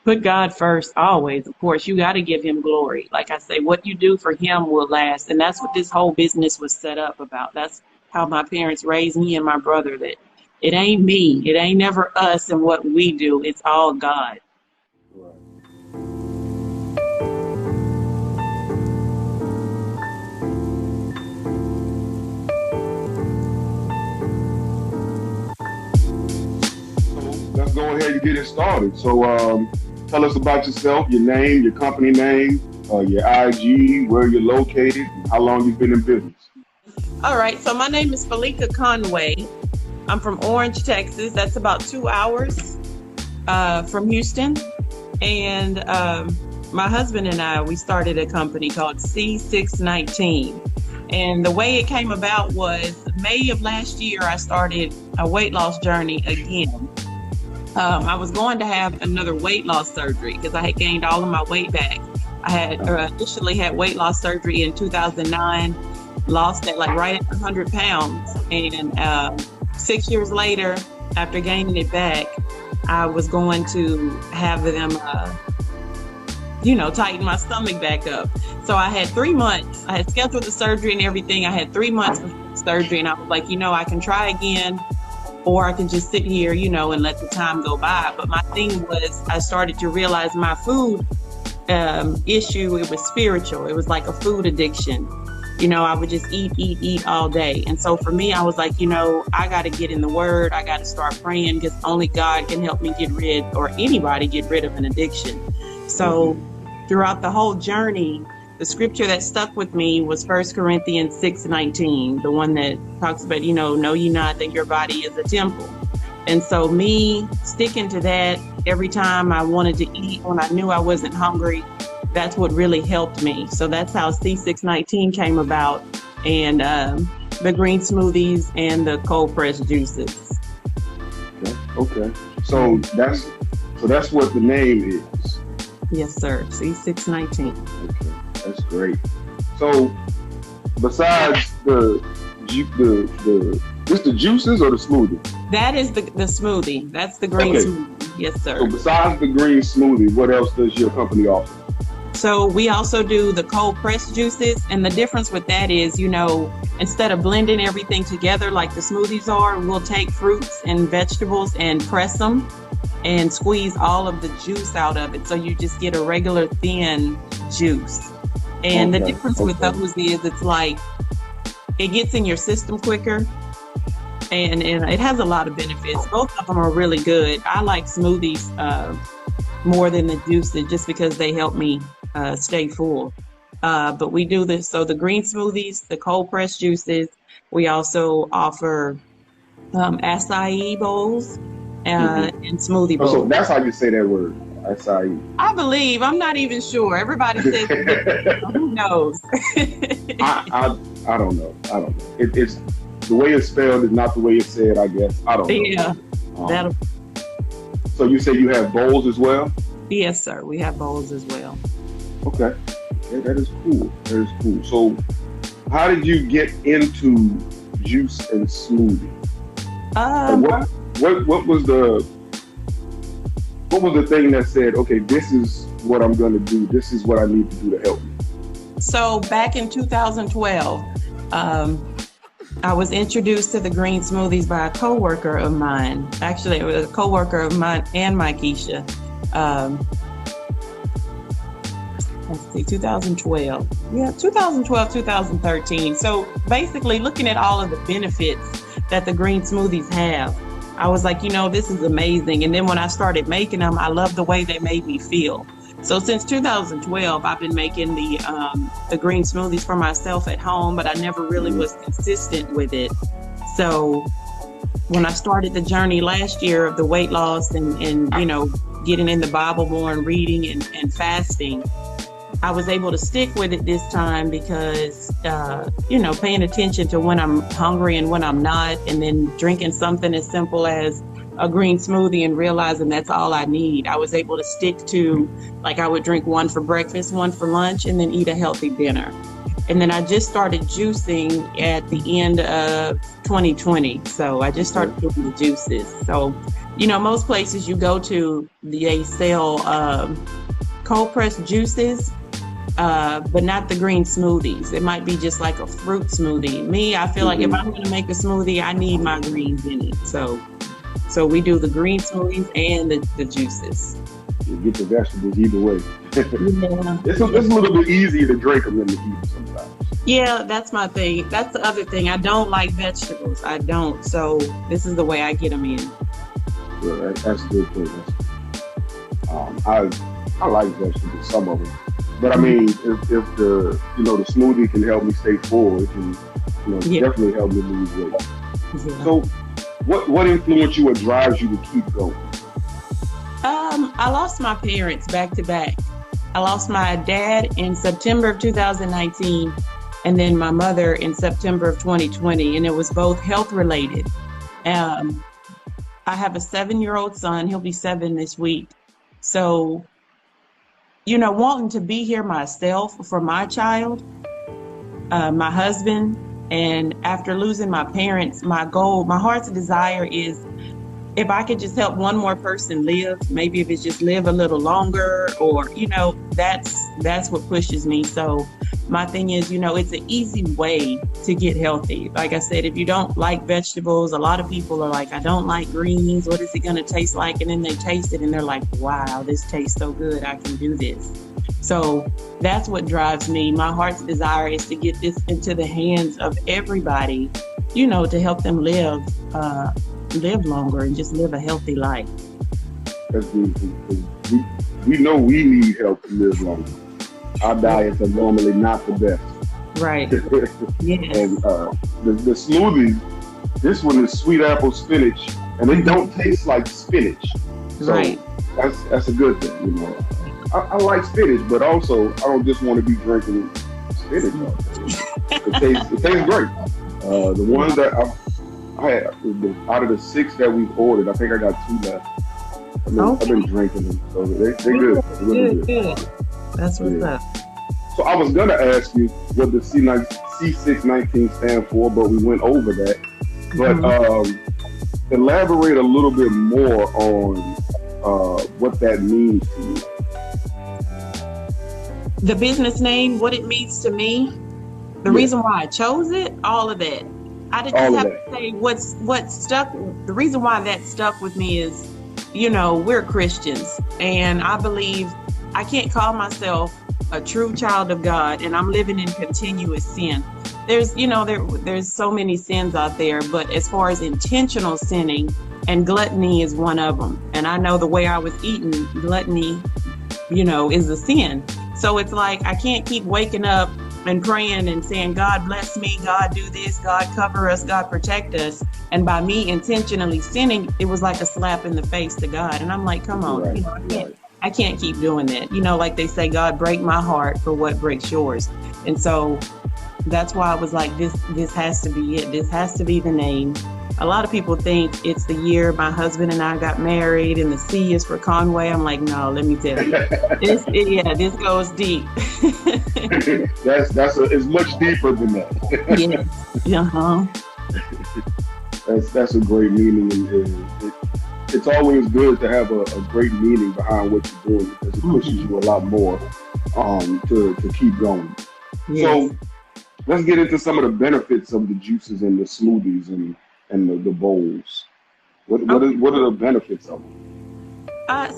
Put God first always. Of course, you got to give him glory. Like I say, what you do for him will last. And that's what this whole business was set up about. That's how my parents raised me and my brother, that it ain't me. It ain't never us and what we do. It's all God. Right. Let's go ahead and get it started. So tell us about yourself, your name, your company name, your IG, where you're located, and how long you've been in business. All right. So my name is FeLica Conway. I'm from Orange, Texas. That's about 2 hours from Houston. And my husband and I, we started a company called CSIX19. And the way it came about was May of last year, I started a weight loss journey again. I was going to have another weight loss surgery because I had gained all of my weight back. I had initially had weight loss surgery in 2009, lost it like right at 100 pounds. And 6 years later, after gaining it back, I was going to have them, tighten my stomach back up. So I had 3 months. I had scheduled the surgery and everything. I had 3 months of surgery, and I was like, I can try again, or I can just sit here, and let the time go by. But my thing was, I started to realize my food issue, it was spiritual. It was like a food addiction. I would just eat all day. And so for me, I was like, I got to get in the word. I got to start praying, because only God can help me get rid, or anybody get rid of an addiction. So throughout the whole journey, the scripture that stuck with me was 1 Corinthians 6:19, the one that talks about, know ye not that your body is a temple. And so me sticking to that every time I wanted to eat, when I knew I wasn't hungry, that's what really helped me. So that's how CSIX19 came about, and the green smoothies and the cold pressed juices. Okay. So that's what the name is. Yes, sir. CSIX19. Okay. That's great. So besides the juices or the smoothie? That is the smoothie. That's the green smoothie. Yes, sir. So besides the green smoothie, what else does your company offer? So we also do the cold pressed juices. And the difference with that is, instead of blending everything together like the smoothies are, we'll take fruits and vegetables and press them and squeeze all of the juice out of it. So you just get a regular thin juice. And the difference with those is, it's like it gets in your system quicker, and it has a lot of benefits. Both of them are really good. I like smoothies more than the juices, just because they help me stay full. But we do this. So the green smoothies, the cold pressed juices, we also offer acai bowls and smoothie bowls. So that's how you say that word. Acai. I believe. I'm not even sure. Everybody says who knows? I don't know. It's the way it's spelled is not the way it's said, I guess. I don't know. Yeah. So you say you have bowls as well? Yes, sir. We have bowls as well. Okay. Yeah, that is cool. So how did you get into juice and smoothie? What was the thing that said, okay, this is what I'm going to do. This is what I need to do to help me? So back in 2012, I was introduced to the green smoothies by a coworker of mine. Actually, it was a coworker of mine and my Keisha. Let's see, 2012. Yeah, 2012, 2013. So basically looking at all of the benefits that the green smoothies have, I was like, this is amazing. And then when I started making them, I loved the way they made me feel. So since 2012, I've been making the green smoothies for myself at home, but I never really was consistent with it. So when I started the journey last year of the weight loss and getting in the Bible more and reading and fasting, I was able to stick with it this time because, paying attention to when I'm hungry and when I'm not, and then drinking something as simple as a green smoothie and realizing that's all I need. I was able to stick to, like, I would drink one for breakfast, one for lunch, and then eat a healthy dinner. And then I just started juicing at the end of 2020. So I just started doing the juices. So most places you go to, they sell cold pressed juices, but not the green smoothies. It might be just like a fruit smoothie. Me, I feel like if I'm going to make a smoothie, I need my greens in it. So we do the green smoothies and the juices. You get the vegetables either way. It's a little bit easier to drink them than to eat them sometimes. Yeah, that's my thing. That's the other thing. I don't like vegetables. I don't. So this is the way I get them in. Yeah, that's a good thing. I like vegetables, some of them. But I mean, if the the smoothie can help me stay full, it can definitely help me lose weight. Yeah. So what influenced you or drives you to keep going? I lost my parents back to back. I lost my dad in September of 2019 and then my mother in September of 2020, and it was both health related. I have a 7-year-old son. He'll be 7 this week. So, wanting to be here myself for my child, my husband, and after losing my parents, my goal, my heart's desire is if I could just help one more person live, maybe if it's just live a little longer or, that's what pushes me. So my thing is, it's an easy way to get healthy. Like I said, if you don't like vegetables, a lot of people are like, I don't like greens. What is it going to taste like? And then they taste it and they're like, wow, this tastes so good. I can do this. So that's what drives me. My heart's desire is to get this into the hands of everybody, to help them live longer and just live a healthy life. That's beautiful. We know we need help to live longer. Our diets are normally not the best. Right. Yes. And the smoothies, this one is sweet apple spinach, and they don't taste like spinach. So right. That's a good thing, I like spinach, but also I don't just want to be drinking spinach all day. It tastes great. The ones that I had, out of the 6 that we've ordered, I think I got 2 left. I've been drinking them, so they're good. They're really good. That's what's up. So I was gonna ask you what the CSIX19 stand for, but we went over that. But elaborate a little bit more on what that means to you. The business name, what it means to me, the reason why I chose it, all of that. I just have to say what stuck. The reason why that stuck with me is, we're Christians, and I believe I can't call myself a true child of God, and I'm living in continuous sin. There's, there's so many sins out there, but as far as intentional sinning, and gluttony is one of them. And I know the way I was eating, gluttony, is a sin. So it's like I can't keep waking up and praying and saying, God bless me, God do this, God cover us, God protect us. And by me intentionally sinning, it was like a slap in the face to God. And I'm like, come on, I can't keep doing that. Like they say, God break my heart for what breaks yours. And so that's why I was like, this has to be it. This has to be the name. A lot of people think it's the year my husband and I got married and the C is for Conway. I'm like, no, let me tell you, this goes deep. It's much deeper than that. Yes. That's a great meaning, and it's always good to have a great meaning behind what you're doing, because it pushes you a lot more to keep going. Yes. So let's get into some of the benefits of the juices and the smoothies and the bowls. What are the benefits of them?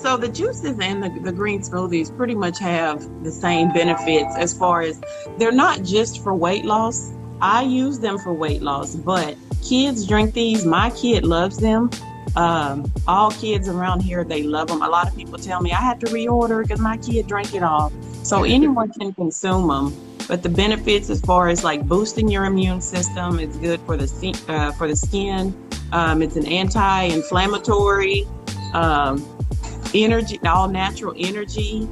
So the juices and the green smoothies pretty much have the same benefits, as far as they're not just for weight loss. I use them for weight loss, but kids drink these. My kid loves them. All kids around here, they love them. A lot of people tell me I have to reorder because my kid drank it all. So anyone can consume them. But the benefits, as far as like boosting your immune system, it's good for the skin. It's an anti-inflammatory, energy, all natural energy.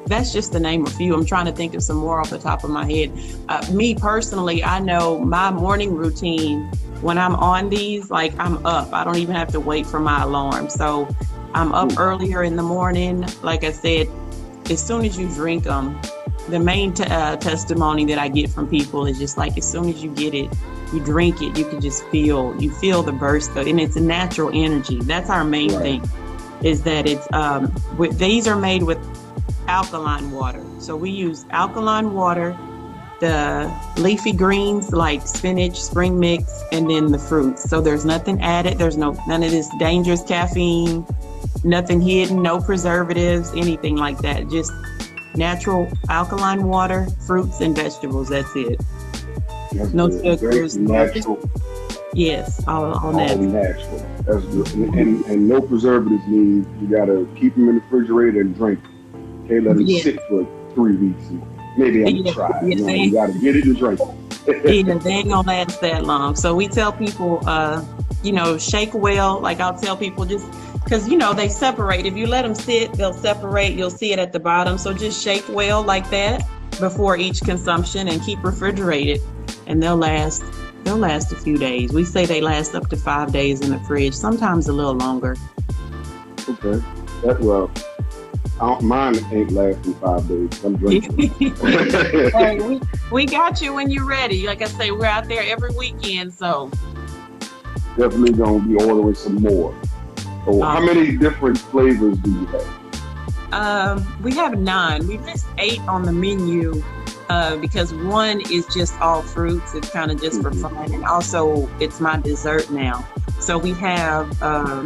That's just to name a few. I'm trying to think of some more off the top of my head. Me personally, I know my morning routine, when I'm on these, like I'm up. I don't even have to wait for my alarm. So I'm up earlier in the morning. Like I said, as soon as you drink them, the main testimony that I get from people is just like, as soon as you get it, you drink it, you can just feel the burst of, and it's a natural energy. That's our main thing, is that it's these are made with alkaline water. So we use alkaline water, the leafy greens like spinach, spring mix, and then the fruits. So there's nothing added. There's none of this dangerous caffeine, nothing hidden, no preservatives, anything like that. Just natural alkaline water, fruits, and vegetables. That's it. That's no good. sugars. Natural. Yes, all natural. Natural. That's good. And no preservatives means you gotta keep them in the refrigerator and drink them. Can't let them sit for 3 weeks. Maybe I'm gonna try. You gotta get it and drink it. Yeah, they ain't gonna last that long. So we tell people, shake well. Like I'll tell people just because, they separate. If you let them sit, they'll separate. You'll see it at the bottom. So just shake well like that before each consumption and keep refrigerated, and they'll last a few days. We say they last up to 5 days in the fridge, sometimes a little longer. Okay. Mine ain't lasting 5 days. I'm drinking. Hey, we got you when you're ready. Like I say, we're out there every weekend, so definitely gonna be ordering some more. So how many different flavors do you have? We have 9. We list 8 on the menu because one is just all fruits. It's kind of just for fun, and also it's my dessert now. So we have, I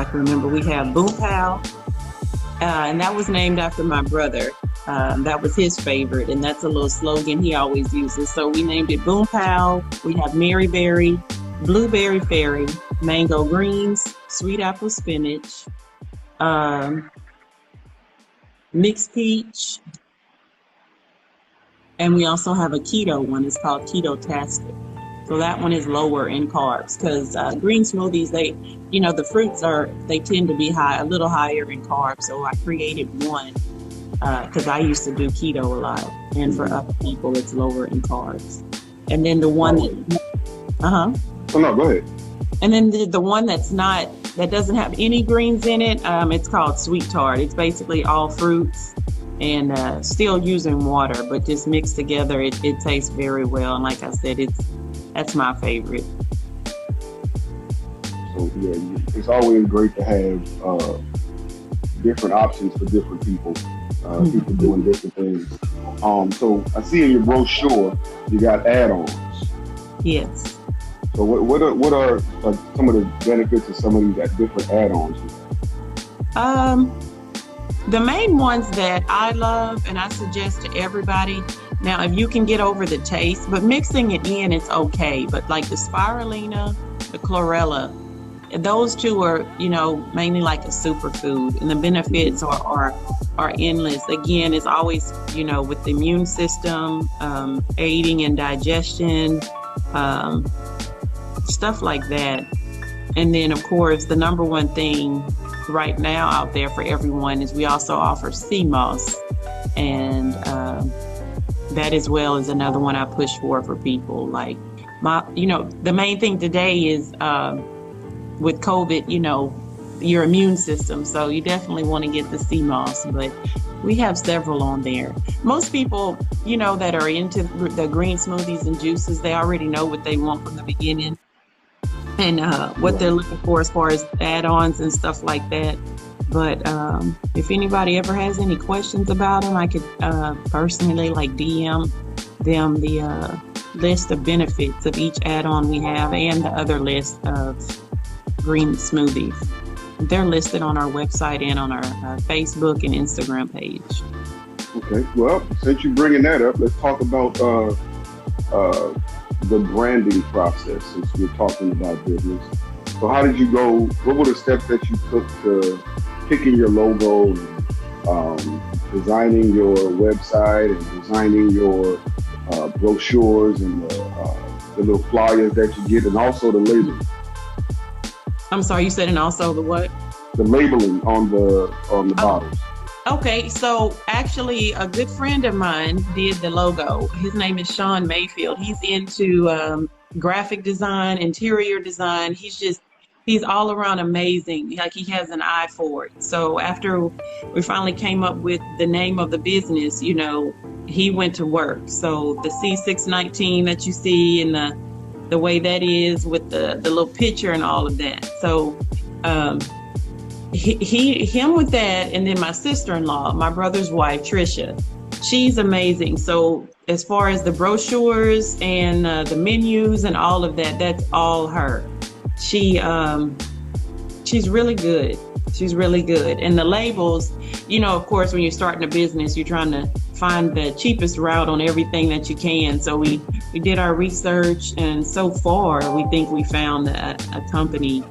can remember, we have Boom Pow. And that was named after my brother. That was his favorite, and that's a little slogan he always uses. So we named it Boom Pow. We have Mary Berry, Blueberry Fairy, Mango Greens, Sweet Apple Spinach, Mixed Peach, and we also have a keto one. It's called Ketotastic. So that one is lower in carbs because green smoothies, the fruits they tend to be a little higher in carbs. So I created one because I used to do keto a lot. And for other people, it's lower in carbs. And then the one Oh, no, go ahead. And then the one that doesn't have any greens in it, it's called Sweet Tart. It's basically all fruits and still using water, but just mixed together. It tastes very well. And like I said, that's my favorite. So yeah, it's always great to have different options for different people. People doing different things. So I see in your brochure you got add-ons. Yes. So what are like some of the benefits of some of these different add-ons? The main ones that I love and I suggest to everybody. Now, if you can get over the taste, but mixing it in, it's okay. But like the spirulina, the chlorella, those two are, mainly like a superfood, and the benefits are endless. Again, it's always, with the immune system, aiding in digestion, stuff like that. And then, of course, the number one thing right now out there for everyone is we also offer sea moss, and that as well is another one I push for people. Like the main thing today is with COVID, your immune system. So you definitely want to get the sea moss, but we have several on there. Most people, that are into the green smoothies and juices, they already know what they want from the beginning and what they're looking for as far as add-ons and stuff like that. But if anybody ever has any questions about them, I could personally DM them the list of benefits of each add-on we have and the other list of green smoothies. They're listed on our website and on our Facebook and Instagram page. Okay, well, since you're bringing that up, let's talk about the branding process since we're talking about business. So how did you go, what were the steps that you took to picking your logo, designing your website and designing your brochures and the little flyers that you get, and also the labeling? I'm sorry, you said, and also the what? The labeling on the bottles. Okay, so actually a good friend of mine did the logo. His name is Sean Mayfield. He's into graphic design, interior design. He's all around amazing. Like, he has an eye for it. So after we finally came up with the name of the business, he went to work. So the CSIX19 that you see and the way that is with the little picture and all of that. So him with that, and then my sister-in-law, my brother's wife, Trisha, she's amazing. So as far as the brochures and the menus and all of that, that's all her. She's really good. She's really good. And the labels, you know, of course, when you're starting a business, you're trying to find the cheapest route on everything that you can. So we did our research, and so far we think we found a company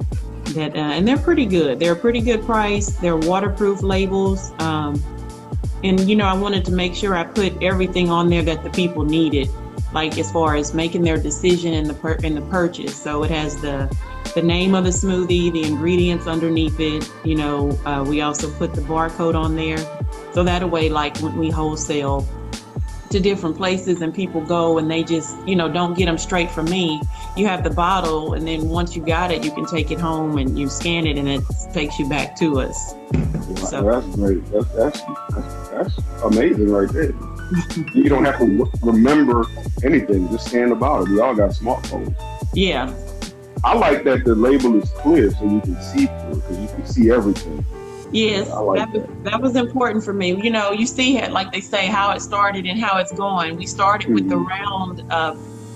that, and they're pretty good. They're a pretty good price. They're waterproof labels. And, you know, I wanted to make sure I put everything on there that the people needed, like as far as making their decision in the purchase. So it has the name of the smoothie, the ingredients underneath it. You know, we also put the barcode on there. So that way, like when we wholesale to different places and people go and they just, you know, don't get them straight from me, you have the bottle, and then once you got it, you can take it home and you scan it and it takes you back to us. So that's great. That's amazing right there. You don't have to remember anything. Just scan the bottle. We all got smartphones. Yeah. I like that the label is clear so you can see through, because you can see everything. Yes, like that was important for me. You know, you see it, like they say, how it started and how it's going. We started with the round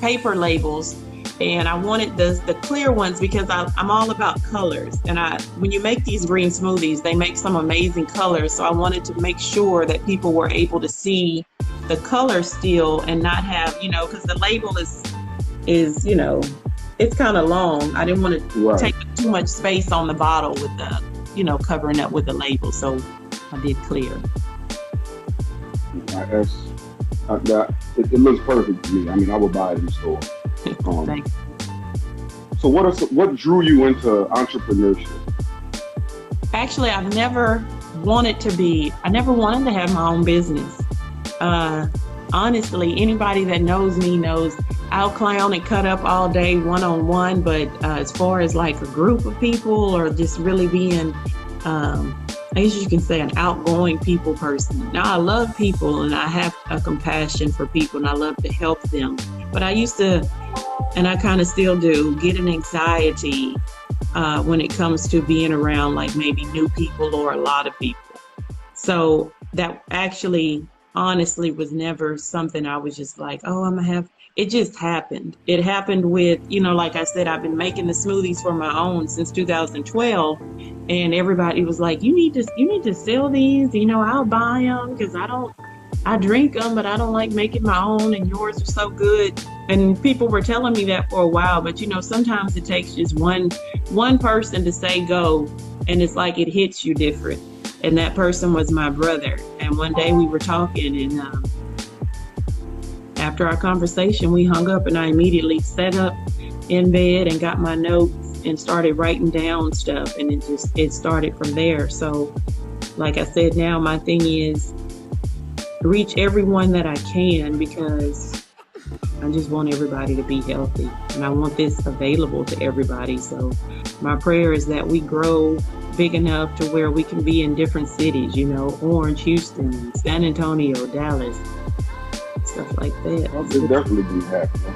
paper labels, and I wanted the clear ones because I'm all about colors. And when you make these green smoothies, they make some amazing colors. So I wanted to make sure that people were able to see the color still and not have, you know, because the label is, you know, it's kind of long. I didn't want to take too much space on the bottle with the, you know, covering up with the label. So I did clear. It looks perfect to me. I mean, I would buy it in the store. Thanks. So what drew you into entrepreneurship? Actually, I never wanted to have my own business. Honestly, anybody that knows me knows I'll clown and cut up all day one-on-one, but as far as like a group of people or just really being, I guess you can say, an outgoing people person. Now, I love people and I have a compassion for people and I love to help them. But I used to, and I kind of still do, get an anxiety when it comes to being around like maybe new people or a lot of people. So that actually, honestly, was never something I was just like, oh, I'm gonna have. It just happened. It happened with, you know, like I said, I've been making the smoothies for my own since 2012, and everybody was like, you need to sell these. You know, I'll buy them because I drink them, but I don't like making my own, and yours are so good. And people were telling me that for a while, but you know, sometimes it takes just one person to say go, and it's like it hits you different. And that person was my brother. And one day we were talking, and after our conversation, we hung up, and I immediately sat up in bed and got my notes and started writing down stuff, and it started from there. So like I said, now my thing is reach everyone that I can, because I just want everybody to be healthy, and I want this available to everybody. So my prayer is that we grow big enough to where we can be in different cities, you know, Orange, Houston, San Antonio, Dallas, stuff like that. It'll definitely be happening.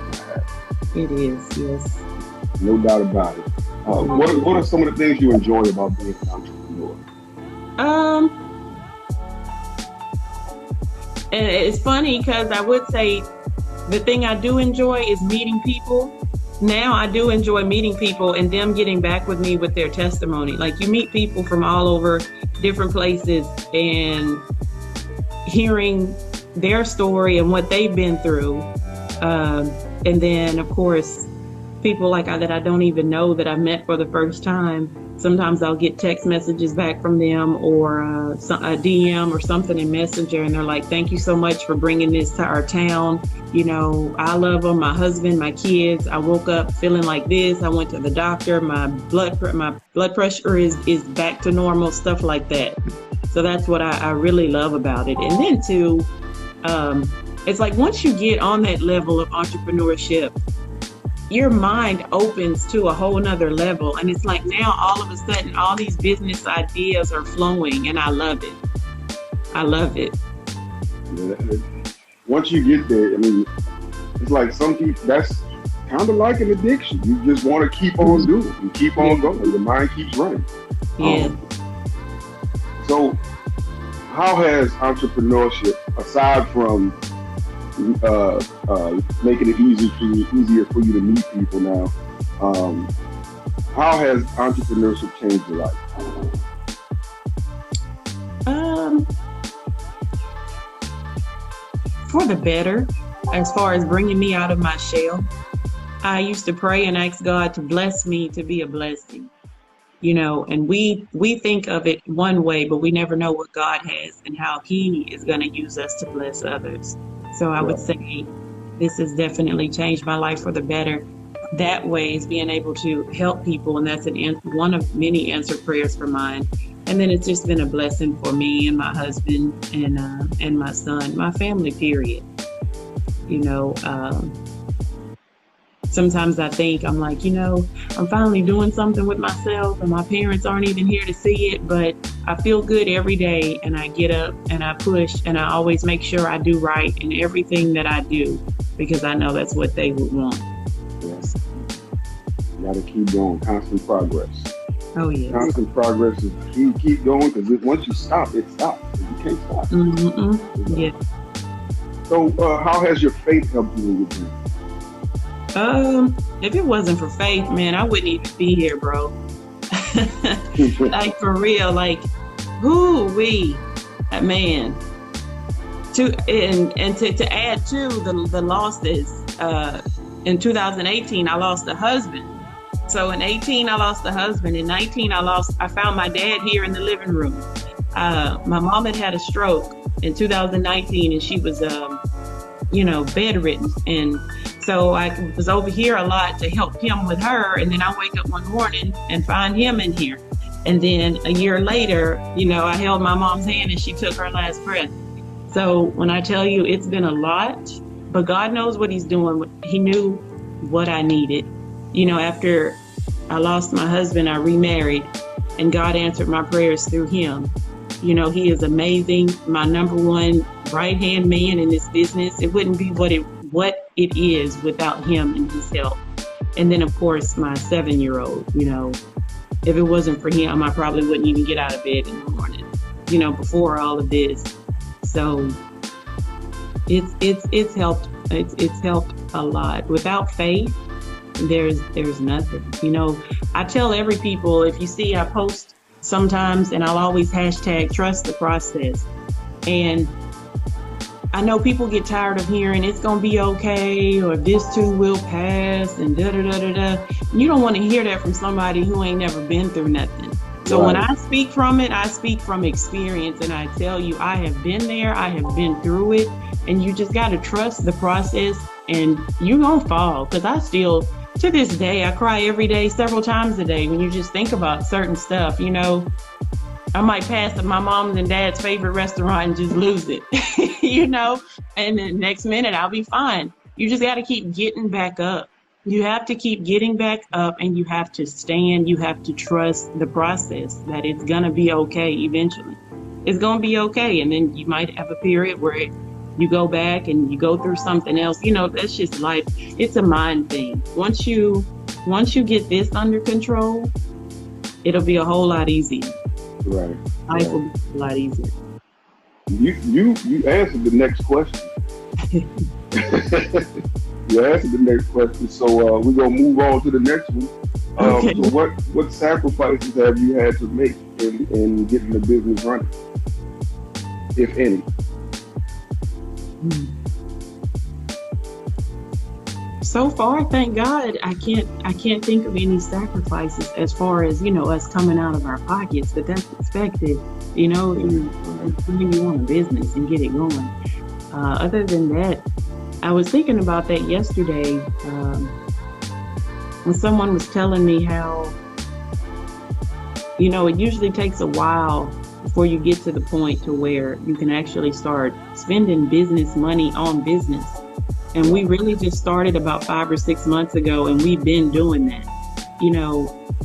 It is, yes. No doubt about it. What are some of the things you enjoy about being an entrepreneur? And it's funny because I would say the thing I do enjoy is meeting people. Now I do enjoy meeting people and them getting back with me with their testimony. Like, you meet people from all over different places and hearing their story and what they've been through. And then, of course, people like that I don't even know that I met for the first time. Sometimes I'll get text messages back from them or a DM or something in Messenger, and they're like, thank you so much for bringing this to our town. You know, I love them, my husband, my kids. I woke up feeling like this. I went to the doctor. My blood pressure is back to normal, stuff like that. So that's what I really love about it. And then too, it's like once you get on that level of entrepreneurship, your mind opens to a whole nother level. And it's like now all of a sudden, all these business ideas are flowing, and I love it. I love it. once you get there, I mean, it's like some people, that's kind of like an addiction. You just want to keep on doing it and keep on going. Your mind keeps running. Yeah. So how has entrepreneurship, aside from making it easier for you to meet people now, how has entrepreneurship changed your life? For the better, as far as bringing me out of my shell. I used to pray and ask God to bless me to be a blessing, you know, and we think of it one way, but we never know what God has and how He is going to use us to bless others. So I would say this has definitely changed my life for the better. That way is being able to help people, and that's one of many answered prayers for mine. And then it's just been a blessing for me and my husband and my son, my family, period. You know, sometimes I think I'm like, you know, I'm finally doing something with myself and my parents aren't even here to see it, but I feel good every day, and I get up and I push, and I always make sure I do right in everything that I do, because I know that's what they would want. Yes. You got to keep going, constant progress. Oh, yeah. Constant progress is key. Keep going, because once you stop, it stops. You can't stop. Mm-hmm. Yeah. So how has your faith helped you in your business? If it wasn't for faith, man, I wouldn't even be here, bro. Like, for real, like, man. To add to the losses, in 2018, I lost a husband. So in 18, I lost a husband. In 19, I found my dad here in the living room. My mom had a stroke in 2019, and she was, bedridden. And so I was over here a lot to help him with her. And then I wake up one morning and find him in here. And then a year later, I held my mom's hand and she took her last breath. So when I tell you it's been a lot, but God knows what He's doing. He knew what I needed. After I lost my husband, I remarried, and God answered my prayers through him. He is amazing. My number one right-hand man in this business. It wouldn't be what it is without him and his help. And then, of course, my 7-year-old, if it wasn't for him, I probably wouldn't even get out of bed in the morning, before all of this. So it's helped. It's helped a lot. Without faith, there's nothing. I tell every people, if you see, I post sometimes, and I'll always hashtag trust the process. And I know people get tired of hearing it's gonna be okay, or this too will pass, and da da da da da. You don't want to hear that from somebody who ain't never been through nothing. So When I speak from it, I speak from experience, and I tell you, I have been there, I have been through it, and you just got to trust the process, and you're gonna fall. Because I still, to this day, I cry every day, several times a day, when you just think about certain stuff. I might pass my mom's and dad's favorite restaurant and just lose it, and the next minute I'll be fine. You just got to keep getting back up. You have to keep getting back up, and you have to stand. You have to trust the process, that it's going to be okay eventually. It's going to be okay. And then you might have a period where you go back and you go through something else. That's just life. It's a mind thing. Once you get this under control, it'll be a whole lot easier. Right. Life will be a lot easier. You answered the next question. You answered the next question, so we're gonna move on to the next one. Okay. So what sacrifices have you had to make in getting the business running, if any? So far, thank God, I can't think of any sacrifices as far as us coming out of our pockets, but that's expected. When you want a business and get it going. Other than that, I was thinking about that yesterday when someone was telling me how, it usually takes a while before you get to the point to where you can actually start spending business money on business. And we really just started about 5 or 6 months ago, and we've been doing that,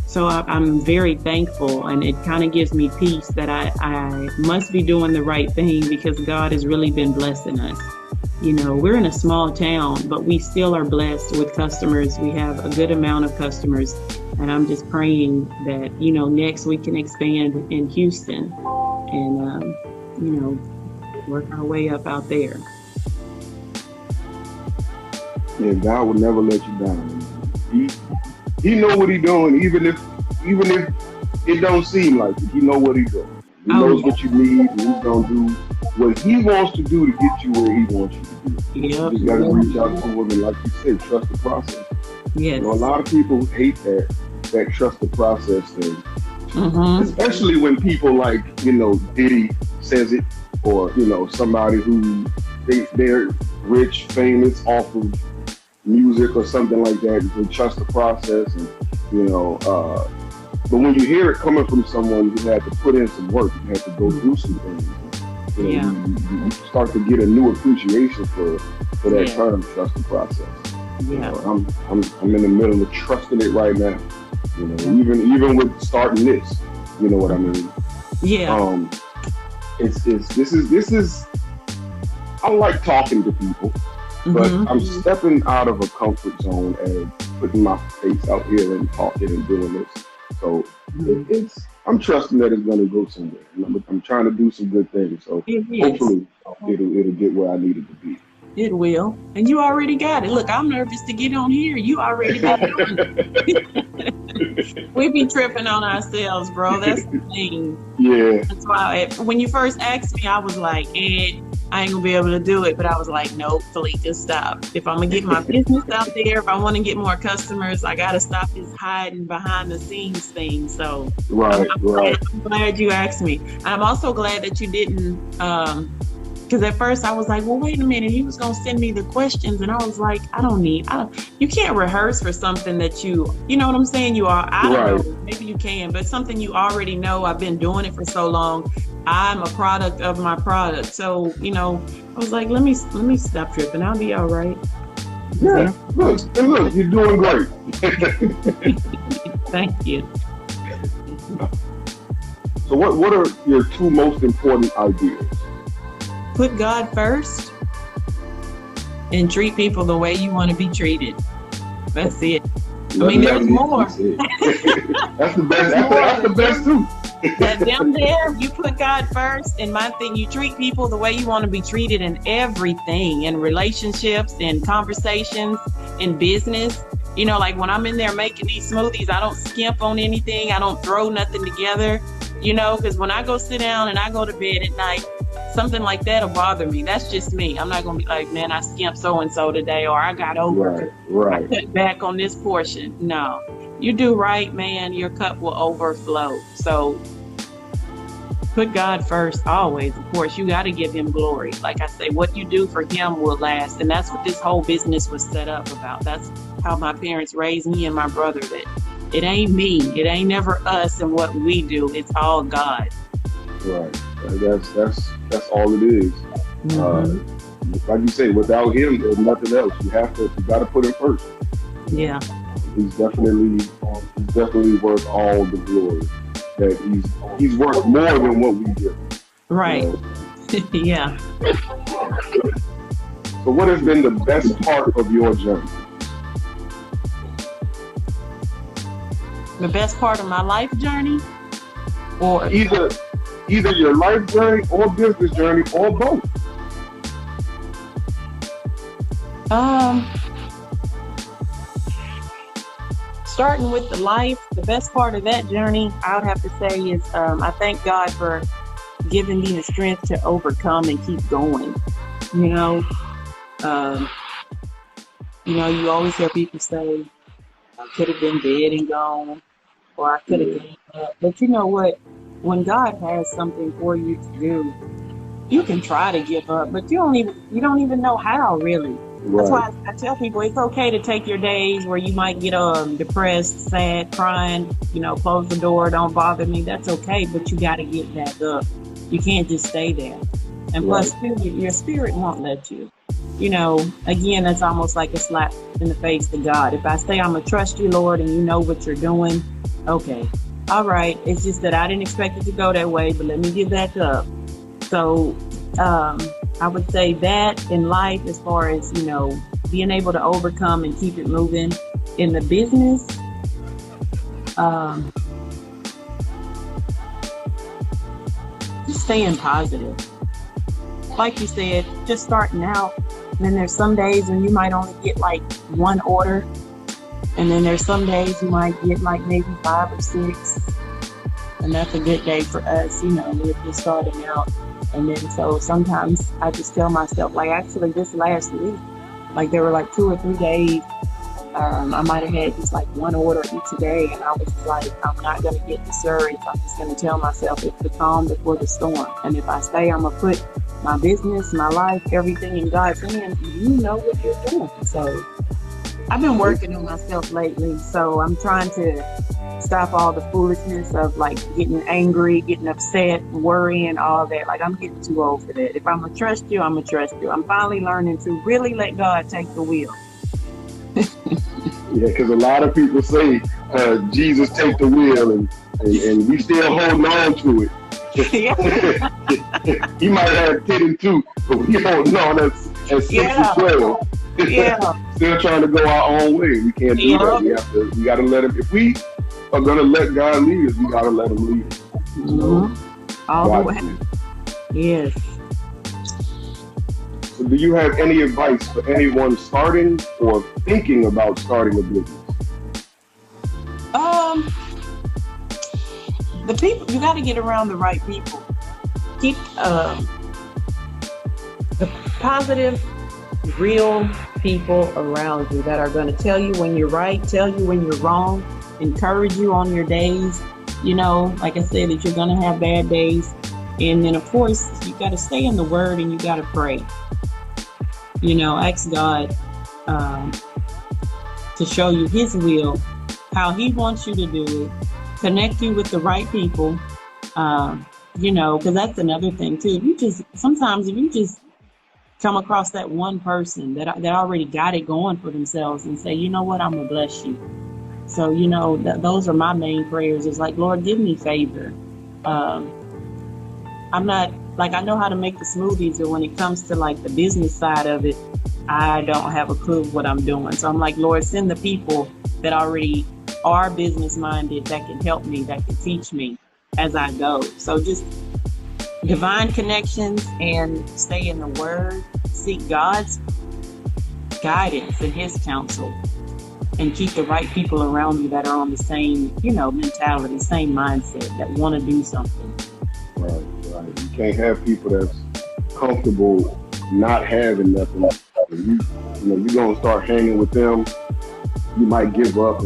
So I'm very thankful, and it kind of gives me peace that I must be doing the right thing, because God has really been blessing us. You know, we're in a small town, but we still are blessed with customers. We have a good amount of customers. And I'm just praying that, you know, next we can expand in Houston and, you know, work our way up out there. Yeah, God will never let you down. He know what He's doing, even if it don't seem like it. He know what He's doing. He knows what you need, and He's gonna do what He wants to do to get you where He wants you to be. Yep. You just gotta reach out to Him, and like you said, trust the process. Yes. You know, a lot of people hate that trust the process thing, especially when people like, you know, Diddy says it, or, you know, somebody who they're rich, famous off of music or something like that. They trust the process, and, you know, but when you hear it coming from someone who had to put in some work, you had to go do some things, you know, you start to get a new appreciation for that term, trust the process. You know, I'm in the middle of trusting it right now. You know, even with starting this, you know what I mean? Yeah. This is. I like talking to people, but I'm stepping out of a comfort zone and putting my face out here and talking and doing this. So I'm trusting that it's going to go somewhere. And I'm trying to do some good things. So hopefully it'll get where I need it to be. It will. And you already got it. Look, I'm nervous to get on here. You already got it. We be tripping on ourselves, bro. That's the thing. Yeah. That's why when you first asked me, I was like, I ain't gonna be able to do it. But I was like, nope, FeLica, stop. If I'm gonna get my business out there, if I want to get more customers, I gotta stop this hiding behind the scenes thing. So I'm glad you asked me. I'm also glad that you didn't because at first I was like, well, wait a minute, he was going to send me the questions. And I was like, you can't rehearse for something that you know what I'm saying? I don't know, maybe you can, but something you already know. I've been doing it for so long. I'm a product of my product. So, you know, I was like, let me stop tripping. I'll be all right. Yeah, look, you're doing great. Thank you. So what are your two most important ideas? Put God first and treat people the way you want to be treated. That's it. There's more. That's the best. That's the best too. That down there, you put God first, and my thing, you treat people the way you want to be treated in everything, in relationships, in conversations, in business. You know, like when I'm in there making these smoothies, I don't skimp on anything. I don't throw nothing together, you know, because when I go sit down and I go to bed at night, something like that'll bother me. That's just me. I'm not going to be like, man, I skimped so-and-so today, or I got over. I cut back on this portion. No. You do right, man, your cup will overflow. So put God first always. Of course, you got to give Him glory. Like I say, what you do for Him will last. And that's what this whole business was set up about. That's how my parents raised me and my brother, that it ain't me. It ain't never us and what we do. It's all God. Right. That's all it is. Like you say, without Him, there's nothing else. You got to put Him first. Yeah. He's definitely worth all the glory. That he's worth more than what we give. Right. Yeah. So what has been the best part of your journey? The best part of my life journey? Or either your life journey or business journey or both. Starting with the life, the best part of that journey, I would have to say is I thank God for giving me the strength to overcome and keep going. You know, you always hear people say, I could have been dead and gone, or I could have given up. But you know what? When God has something for you to do, you can try to give up, but you don't even know how, really. That's why I tell people it's okay to take your days where you might get depressed, sad, crying, close the door, don't bother me. That's okay, but you got to get back up. You can't just stay there. And plus, your spirit won't let you. Again, that's almost like a slap in the face to God. If I say I'm going to trust you, Lord, and you know what you're doing, okay. All right. It's just that I didn't expect it to go that way, but let me get back up. So I would say that in life, as far as, you know, being able to overcome and keep it moving in the business, just staying positive. Like you said, just starting out. And then there's some days when you might only get like one order. And then there's some days you might get like maybe 5 or 6. And that's a good day for us, you know, we're just starting out. And then so sometimes I just tell myself, like actually this last week, like there were like 2 or 3 days, I might have had just like one order each day. And I was just like, I'm not going to get discouraged. I'm just going to tell myself it's the calm before the storm. And if I stay, I'm going to put my business, my life, everything in God's hands. You know what you're doing. So I've been working on myself lately. So I'm trying to stop all the foolishness of like getting angry, getting upset, worrying, all that. Like I'm getting too old for that. If I'm gonna trust you, I'm gonna trust you. I'm finally learning to really let God take the wheel. Yeah, because a lot of people say Jesus take the wheel, and we still holding on to it. He might have 10 and 2, but we holding on at 6 and 12. Yeah. Still trying to go our own way. We can't do that. We gotta let him. If we are gonna let God lead us, we gotta let him lead us. All the way. Yes. So do you have any advice for anyone starting or thinking about starting a business? The people, you got to get around the right people. Keep the positive, real people around you that are going to tell you when you're right, tell you when you're wrong, encourage you on your days. You know, like I said, that you're going to have bad days. And then, of course, you got to stay in the Word and you got to pray. You know, ask God to show you His will, how He wants you to do it, connect you with the right people, you know, because that's another thing, too. Sometimes if you just come across that one person that already got it going for themselves and say, you know what, I'm going to bless you. So, you know, those are my main prayers is like, Lord, give me favor. I'm not, like, I know how to make the smoothies, but when it comes to like the business side of it, I don't have a clue what I'm doing. So I'm like, Lord, send the people that already are business minded that can help me, that can teach me as I go. So just divine connections and stay in the Word, seek God's guidance and His counsel, and keep the right people around you that are on the same, you know, mentality, same mindset, that want to do something. Right. You can't have people that's comfortable not having nothing. You're going to start hanging with them. You might give up,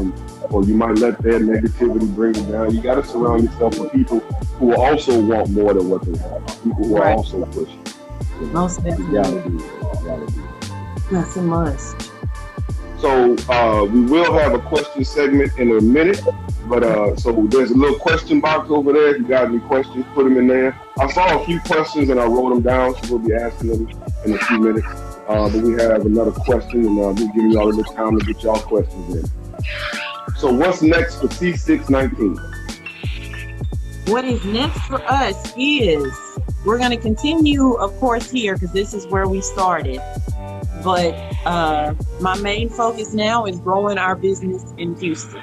or you might let their negativity bring you down. You got to surround yourself with people who also want more than what they have. People who are also pushing. Most definitely. You got to do that. That's a must. So we will have a question segment in a minute, but so there's a little question box over there. If you got any questions, put them in there. I saw a few questions and I wrote them down, so we'll be asking them in a few minutes. But we have another question, and we're giving y'all a little time to get y'all questions in. So what's next for CSIX19? What is next for us is we're going to continue, of course, here because this is where we started. But my main focus now is growing our business in Houston.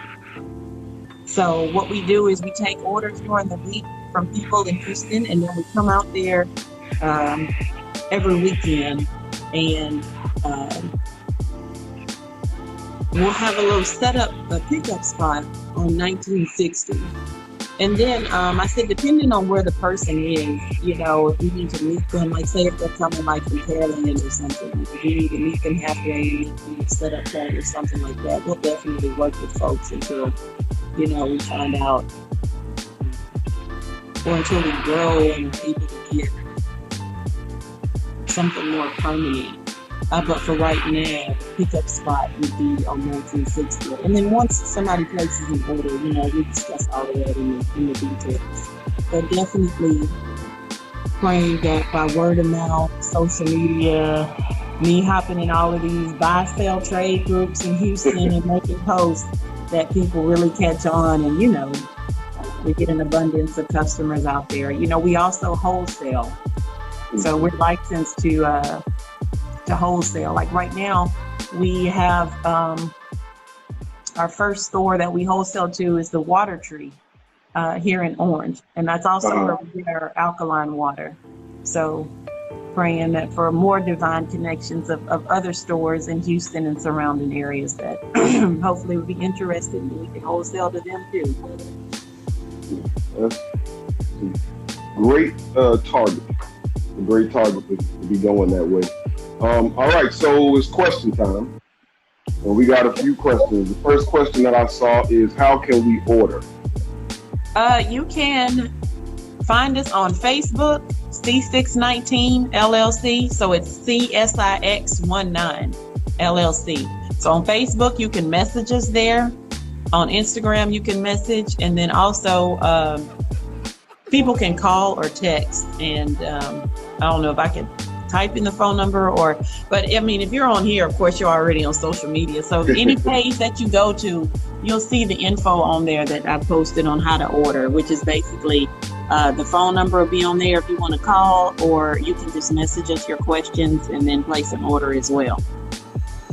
So what we do is we take orders during the week from people in Houston, and then we come out there every weekend, and we'll have a little a pickup spot on 1960. And then I said, depending on where the person is, you know, if we need to meet them, like say if they're coming like from Carolina or something, if we need to meet them halfway, set up that or something like that, we'll definitely work with folks until, you know, we find out, or until we grow and we're able to get something more permanent. But for right now, the pickup spot would be on 1960. And then once somebody places an order, you know, we discuss all of that in the details. But definitely praying that by word of mouth, social media, me hopping in all of these buy-sell trade groups in Houston and making posts, that people really catch on, and, you know, we get an abundance of customers out there. You know, we also wholesale. So we're licensed to wholesale. Like right now, we have our first store that we wholesale to is the Water Tree here in Orange, and that's also where we get our alkaline water. So praying that for more divine connections of other stores in Houston and surrounding areas that hopefully would be interested and we can wholesale to them too. That's a great target. A great target to be going that way. All right, so it's question time. And we got a few questions. The first question that I saw is, how can we order? You can find us on Facebook, CSIX19 LLC. So it's CSIX19 LLC. So on Facebook, you can message us there. On Instagram, you can message. And then also, people can call or text. And I don't know if I can type in the phone number but I mean, if you're on here, of course, you're already on social media. So any page that you go to, you'll see the info on there that I posted on how to order, which is basically the phone number will be on there if you want to call, or you can just message us your questions and then place an order as well.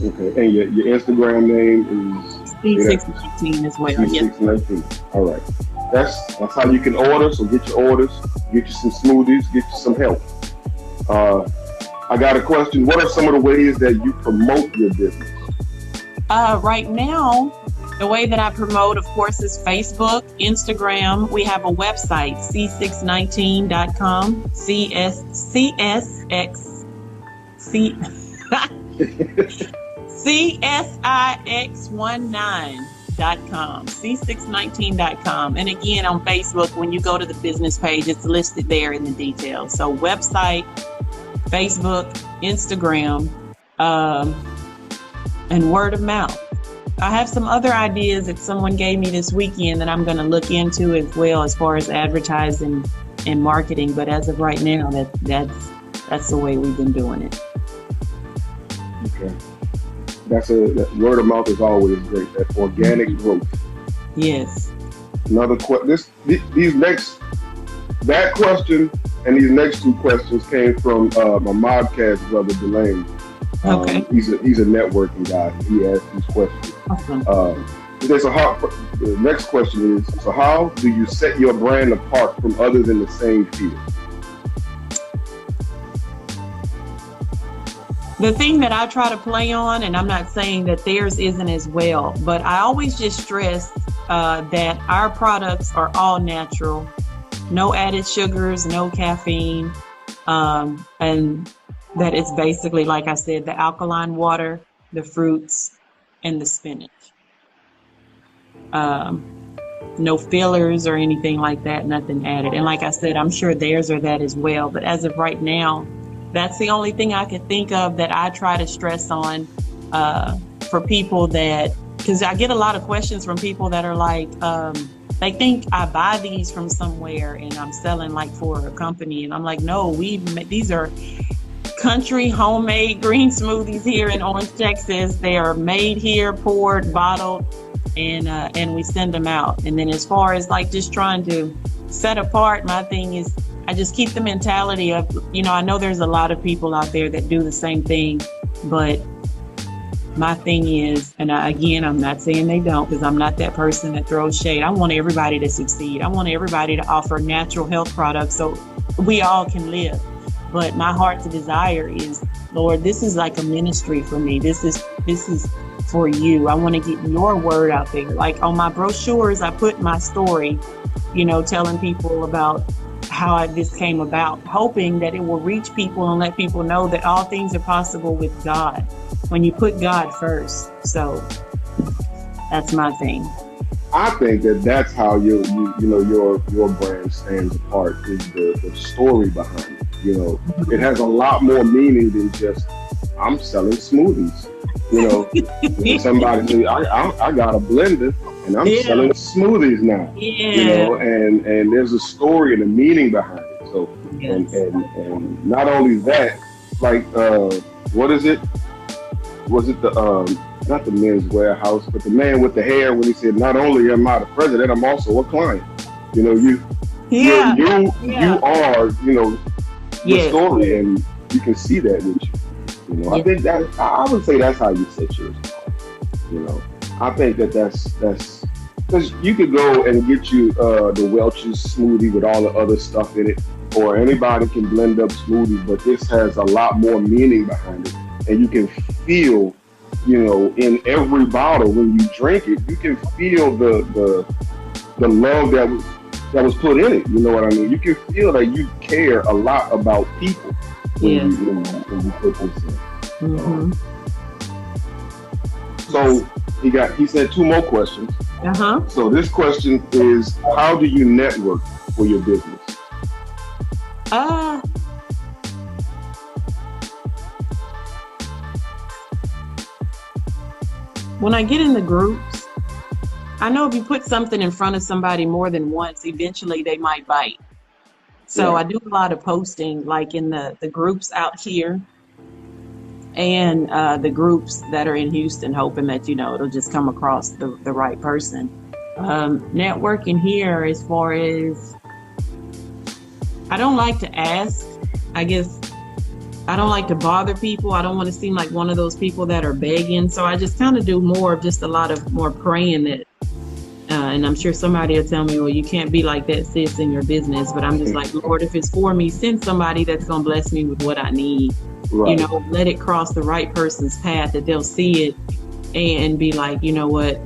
Okay, and your Instagram name is CSIX19 as well. CSIX19. All right, that's how you can order. So get your orders, get you some smoothies, get you some help. I got a question. What are some of the ways that you promote your business? Right now, the way that I promote, of course, is Facebook, Instagram. We have a website, CSIX19.com, CSIX19.com, CSIX19.com. And again, on Facebook, when you go to the business page, it's listed there in the details. So website, Facebook, Instagram, and word of mouth. I have some other ideas that someone gave me this weekend that I'm going to look into as well, as far as advertising and marketing. But as of right now, that's the way we've been doing it. Okay. That word of mouth is always great. That organic growth. Yes. Another that question and these next two questions came from my modcast brother Delane. Okay. He's a networking guy. He asked these questions. Awesome. The next question is, so how do you set your brand apart from others in the same field? The thing that I try to play on, and I'm not saying that theirs isn't as well, but I always just stress that our products are all natural, no added sugars, no caffeine, and that it's basically, like I said, the alkaline water, the fruits, and the spinach. No fillers or anything like that, nothing added. And like I said, I'm sure theirs are that as well. But as of right now, that's the only thing I could think of that I try to stress on for people because I get a lot of questions from people that are like, they think I buy these from somewhere and I'm selling like for a company. And I'm like, no, these are country homemade green smoothies here in Orange, Texas. They are made here, poured, bottled, and we send them out. And then as far as like just trying to set apart, my thing is I just keep the mentality of, I know there's a lot of people out there that do the same thing, but my thing is, and I'm not saying they don't, because I'm not that person that throws shade. I want everybody to succeed. I want everybody to offer natural health products so we all can live. But my heart's desire is, Lord, this is like a ministry for me. This is for you. I want to get your word out there. Like on my brochures, I put my story, telling people about how this came about, hoping that it will reach people and let people know that all things are possible with God when you put God first. So that's my thing. I think that's how your brand stands apart, is the story behind it. It has a lot more meaning than just I'm selling smoothies. Somebody say I got a blender and I'm selling smoothies now. Yeah. And there's a story and a meaning behind it. So and not only that, like what is it? Was it the not the Men's Warehouse, but the man with the hair when he said, "Not only am I the president, I'm also a client." You are, Yes. story, and you can see that with you. You know, I think that I would say that's how you set yours apart. You know, I think that's because you could go and get you the Welch's smoothie with all the other stuff in it, or anybody can blend up smoothies, but this has a lot more meaning behind it, and you can feel, you know, in every bottle when you drink it, you can feel the love that was put in it. You know what I mean? You can feel that you care a lot about people when you put this in. Mm-hmm. So he said 2 more questions. So this question is, how do you network for your business? When I get in the groups, I know if you put something in front of somebody more than once, eventually they might bite. So I do a lot of posting, like in the groups out here and the groups that are in Houston, hoping that, you know, it'll just come across the right person. Networking here, as far as, I don't like to ask. I guess I don't like to bother people. I don't want to seem like one of those people that are begging. So I just kind of do more of just a lot of more praying that, and I'm sure somebody will tell me, well, you can't be like that, sis, in your business. But I'm just like, Lord, if it's for me, send somebody that's going to bless me with what I need. Right. You know, let it cross the right person's path that they'll see it and be like, you know what?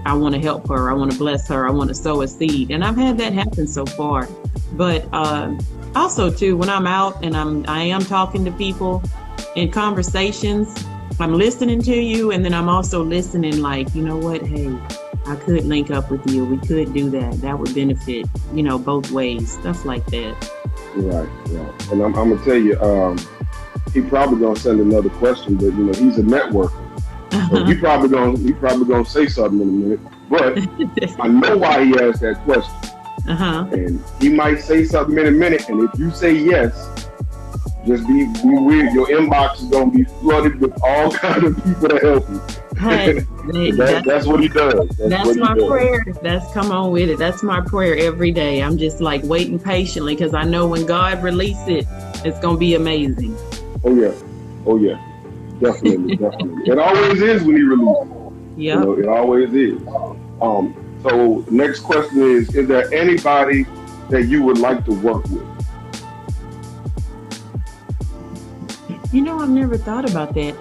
I want to help her. I want to bless her. I want to sow a seed. And I've had that happen so far. But also, too, when I'm out and I am talking to people in conversations, I'm listening to you. And then I'm also listening like, you know what? Hey, I could link up with you. We could do that. That would benefit, you know, both ways. Stuff like that. Right. And I'm going to tell you, he probably going to send another question, but, you know, he's a networker. So he probably gonna say something in a minute, but I know why he asked that question. And he might say something in a minute, and if you say yes, just be weird. Your inbox is gonna be flooded with all kinds of people to help you. Hey, that's what he does. That's my prayer. Come on with it. That's my prayer every day. I'm just like waiting patiently because I know when God releases it, it's gonna be amazing. Oh yeah. Definitely. It always is when he releases it. Yeah. You know, it always is. So next question is there anybody that you would like to work with? You know, I've never thought about that.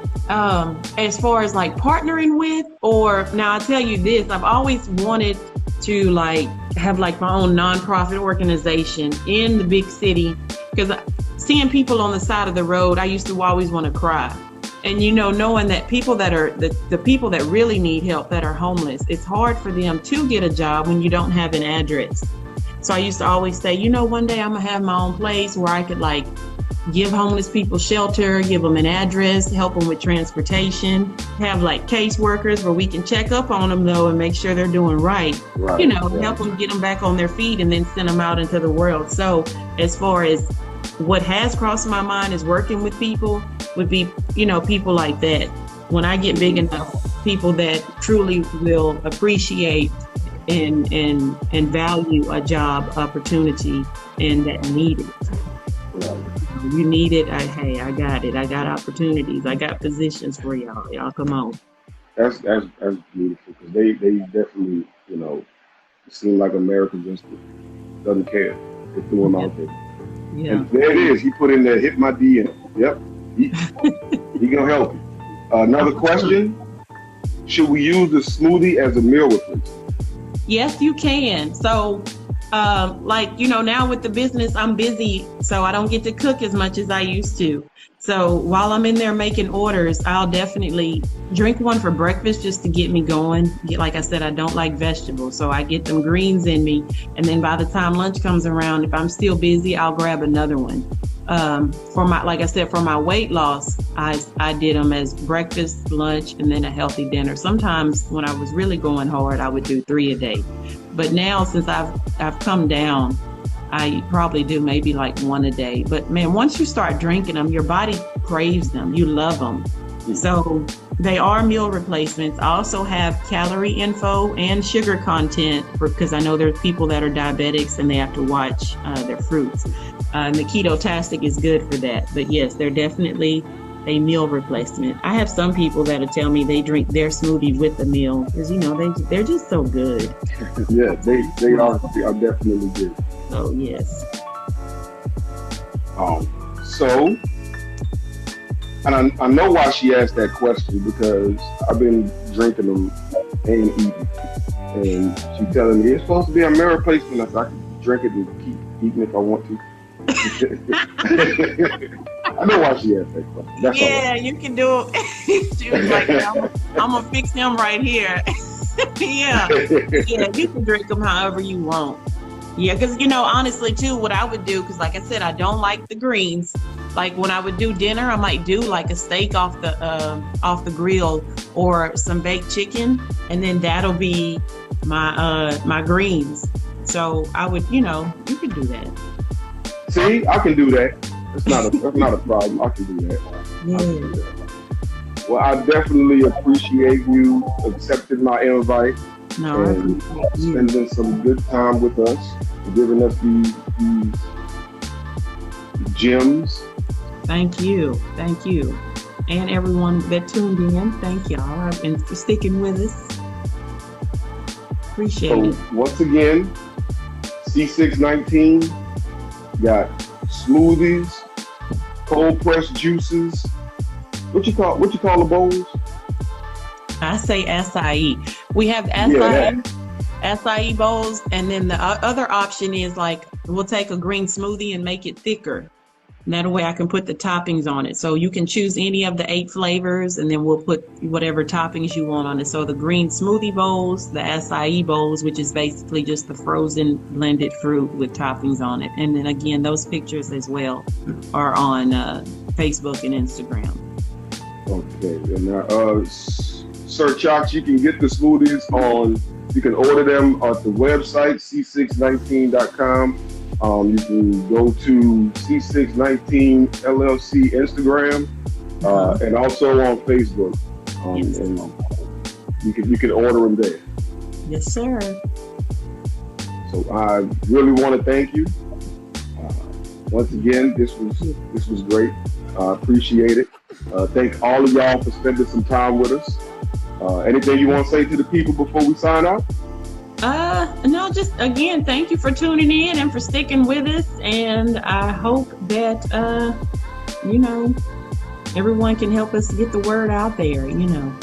As far as like partnering with, or now I'll tell you this, I've always wanted to like have like my own nonprofit organization in the big city, because seeing people on the side of the road, I used to always want to cry. And, you know, knowing that people that are the people that really need help, that are homeless, it's hard for them to get a job when you don't have an address. So I used to always say, you know, one day I'm going to have my own place where I could like give homeless people shelter, give them an address, help them with transportation, have like caseworkers where we can check up on them though and make sure they're doing right. You know, help them get them back on their feet and then send them out into the world. So as far as what has crossed my mind is working with people would be, you know, people like that. When I get big enough, people that truly will appreciate and value a job opportunity and that need it. You need it. Hey, I got it. I got opportunities. I got positions for y'all. Y'all come on. That's beautiful, because they definitely, you know, seem like America just doesn't care. They threw them out there. Yeah. And there it is. He put in there, hit my DM. Yep. He gonna help you. Another question: should we use the smoothie as a meal replacement? Yes, you can. So, like, you know, now with the business, I'm busy, so I don't get to cook as much as I used to. So while I'm in there making orders, I'll definitely drink one for breakfast just to get me going. Like I said, I don't like vegetables, so I get them greens in me. And then by the time lunch comes around, if I'm still busy, I'll grab another one. For my weight loss, I did them as breakfast, lunch, and then a healthy dinner. Sometimes when I was really going hard, I would do 3 a day. But now, since I've come down, I probably do maybe like 1 a day. But man, once you start drinking them, your body craves them. You love them. So they are meal replacements. I also have calorie info and sugar content because I know there's people that are diabetics and they have to watch their fruits. And the Ketotastic is good for that. But yes, they're definitely a meal replacement. I have some people that'll tell me they drink their smoothie with the meal because, you know, they're just so good. Yeah, they are definitely good. Oh, yes. So, and I know why she asked that question, because I've been drinking them and eating. And she's telling me it's supposed to be a meal replacement. I said I can drink it and keep eating if I want to. I know why she asked that question. That's yeah, you can do it. She was like, I'm gonna fix him right here. yeah, you can drink them however you want. Yeah, because, you know, honestly too, what I would do, because like I said, I don't like the greens. Like when I would do dinner, I might do like a steak off the grill or some baked chicken, and then that'll be my greens. So I would, you know, you could do that. See, I can do that. That's not a problem. I can do that. Yeah. Well, I definitely appreciate you accepting my invite and spending some good time with us, and giving us these gems. Thank you. And everyone that tuned in, thank y'all and for sticking with us. Appreciate it. Once again, CSIX19 got smoothies, cold pressed juices. What you call the bowls? I say acai. We have acai bowls, and then the other option is like we'll take a green smoothie and make it thicker. And that way I can put the toppings on it. So you can choose any of the 8 flavors, and then we'll put whatever toppings you want on it. So the green smoothie bowls, the acai bowls, which is basically just the frozen blended fruit with toppings on it. And then again, those pictures as well are on Facebook and Instagram. Okay. And Sir Chalks, you can get the smoothies you can order them at the website, CSIX19.com. You can go to CSIX19 LLC Instagram, and also on Facebook. And you can order them there. Yes, sir. So I really want to thank you. Once again, this was great. I appreciate it. Thank all of y'all for spending some time with us. Anything you want to say to the people before we sign out? No, just again, thank you for tuning in and for sticking with us. And I hope that, you know, everyone can help us get the word out there, you know,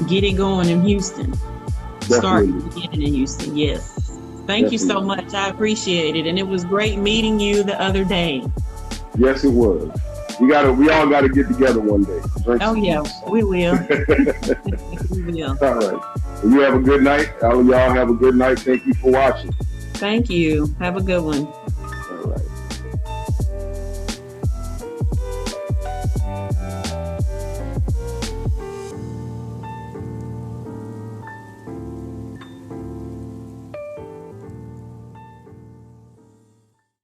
get it going in Houston. Start getting in Houston. Yes. Thank you so much. I appreciate it. And it was great meeting you the other day. Yes, it was. We all got to get together one day. Oh, yeah, we will. We will. All right. Well, you have a good night. All of y'all have a good night. Thank you for watching. Thank you. Have a good one.